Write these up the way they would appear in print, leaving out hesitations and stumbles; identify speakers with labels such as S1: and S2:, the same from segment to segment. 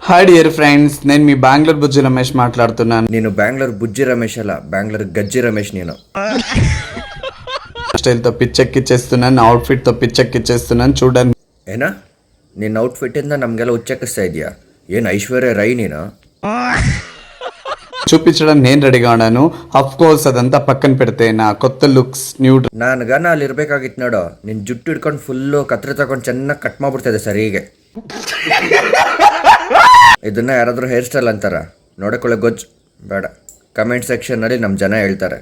S1: Hi dear friends, నేను మీ బెంగళూరు బుజ్జి రమేష్ మాట్లాడుతున్నాను.
S2: నేను బెంగళూరు బుజ్జి రమేష్ అలా బెంగళూరు గజ్జి రమేష్. నేను
S1: స్టైల్తో పిచ్చెక్కిచ్చేస్తున్నాను, అవుట్ఫిట్తో పిచ్చెక్కిచ్చేస్తున్నాను చూడండి.
S2: ಏನಾ ನಿನ್ನ ಔಟ್ಫಿಟ್ಟಿಂದ ನಮಗೆಲ್ಲ ಉಚ್ಚಕ್ಕಿಸ್ತಾ ಇದೆಯಾ? ಏನು ಐಶ್ವರ್ಯ ರೈ ನೀನು?
S1: చూపించడం నేను రెడీగా ఉన్నాను. అఫ్ కోర్స్ అదంతా పక్కన పెడితే నా కొత్త లుక్స్ న్యూడ్
S2: ನಾನ್ಗನ ಅಲ್ಲಿ ಇರ್ಬೇಕಾಗಿತ್ತು ನೋಡು. ನಿನ್ನ ಜುಟ್ಟು ಹಿಡ್ಕೊಂಡು ಫುಲ್ಲು ಕತ್ರೆ ತಗೊಂಡು ಚೆನ್ನಾಗಿ ಕಟ್ ಮಾಡ್ಬಿಡ್ತಾ ಸರಿಗೆ. ಇದನ್ನ ಯಾರಾದರೂ ಹೇರ್ ಸ್ಟೈಲ್ ಅಂತಾರ? ನೋಡಕೊಳ್ಳೆ ಗೊಜ್ಜು ಬೇಡ. ಕಮೆಂಟ್ ಸೆಕ್ಷನ್ನಲ್ಲಿ ನಮ್ಮ ಜನ ಹೇಳ್ತಾರೆ.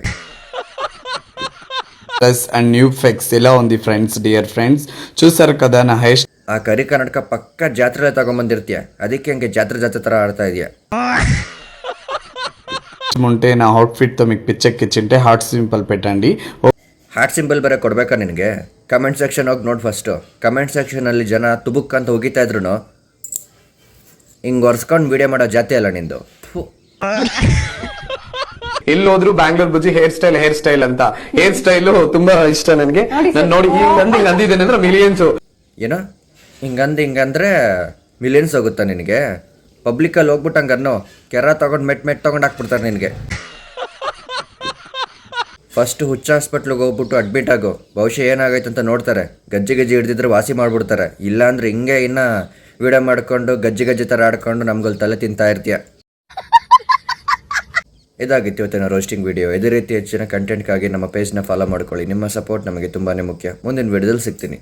S1: ప్లస్ అండ్ న్యూ ఫెక్స్ ఎలా ఉంది ఫ్రెండ్స్, డియర్ ఫ్రెండ్స్ చూసారు కదా నా హెయిర్
S2: ಆ ಕರಿ ಕನ್ನಡಕ ಪಕ್ಕ ಜಾತ್ರೆಲೆ ತಗೊಂಬಂದಿರ್ತೀಯ, ಅದಕ್ಕೆ ಹಂಗೆ ಜಾತ್ರೆ ಥರ ಆಡ್ತಾ ಇದೆಯಾ?
S1: ఉంటే నా అవుట్ఫిట్తో మీకు పిచ్చెక్కిచ్చింటే హార్ట్ సింపుల్ పెట్టండి.
S2: ಹಾರ್ಟ್ ಸಿಂಬಲ್ ಬೇರೆ ಕೊಡ್ಬೇಕಾ ನಿನಗೆ? ಕಮೆಂಟ್ ಸೆಕ್ಷನ್ ಹೋಗಿ ನೋಡಿ ಫಸ್ಟು. ಕಮೆಂಟ್ ಸೆಕ್ಷನಲ್ಲಿ ಜನ ತುಬುಕ್ ಅಂತ ಹೋಗಿತಾ ಇದ್ರು ಹಿಂಗೆ ಒರ್ಸ್ಕೊಂಡು ವಿಡಿಯೋ ಮಾಡೋ ಜಾತಿ ಅಲ್ಲ ನಿಂದು.
S1: ಎಲ್ಲೋದ್ರು ಬ್ಯಾಂಗ್ಳೂರ್ ಬುಜ್ಜಿ ಹೇರ್ ಸ್ಟೈಲ್ ಅಂತ. ಹೇರ್ ಸ್ಟೈಲು ತುಂಬಾ ಇಷ್ಟ ನನಗೆ. ನಾನು ನೋಡಿ ಈಗ ಅಂದಿದ್ದೇನೆ ಅಂದ್ರೆ ಮಿಲಿಯನ್ಸ್.
S2: ಏನೋ ಹಿಂಗಂದ್ರೆ ಮಿಲಿಯನ್ಸ್ ಹೋಗುತ್ತಾ ನಿನಗೆ? ಪಬ್ಲಿಕಲ್ಲಿ ಹೋಗ್ಬಿಟ್ಟು ಹಂಗನ್ನೋ ಕೆರ ತೊಗೊಂಡು ಮೆಟ್ ತೊಗೊಂಡು ಹಾಕ್ಬಿಡ್ತಾರೆ ನಿನಗೆ. ಫಸ್ಟ್ ಹುಚ್ಚ ಹಾಸ್ಪಿಟ್ಲಿಗೆ ಹೋಗ್ಬಿಟ್ಟು ಅಡ್ಮಿಟ್ ಆಗೋ, ಬಹುಶಃ ಏನಾಗೈತೆ ಅಂತ ನೋಡ್ತಾರೆ. ಗಜ್ಜಿ ಹಿಡಿದಿದ್ರೆ ವಾಸಿ ಮಾಡಿಬಿಡ್ತಾರೆ. ಇಲ್ಲಾಂದ್ರೆ ಹಿಂಗೆ ಇನ್ನು ವಿಡಿಯೋ ಮಾಡ್ಕೊಂಡು ಗಜ್ಜಿ ಥರ ಆಡ್ಕೊಂಡು ನಮ್ಗಲ್ಲಿ ತಲೆ ತಿಂತಾ ಇರ್ತೀಯ. ಇದಾಗಿತ್ತು ಇವತ್ತಿನ ರೋಸ್ಟಿಂಗ್ ವಿಡಿಯೋ. ಇದೇ ರೀತಿ ಹೆಚ್ಚಿನ ಕಂಟೆಂಟ್ಗಾಗಿ ನಮ್ಮ ಪೇಜ್ನ ಫಾಲೋ ಮಾಡ್ಕೊಳ್ಳಿ. ನಿಮ್ಮ ಸಪೋರ್ಟ್ ನಮಗೆ ತುಂಬಾ ಮುಖ್ಯ. ಮುಂದಿನ ವಿಡಿಯೋದಲ್ಲಿ ಸಿಗ್ತೀನಿ.